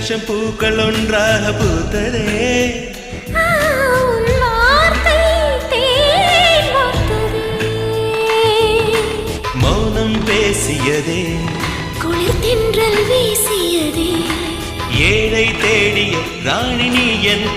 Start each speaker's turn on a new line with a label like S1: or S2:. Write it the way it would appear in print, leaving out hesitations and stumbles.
S1: லட்சம் பூக்கள் ஒன்றாக பூத்ததே. மௌனம் பேசியதே,
S2: குளிர் தென்றல் வீசியதே.
S1: ஏழை தேடிய ராணி நீ என்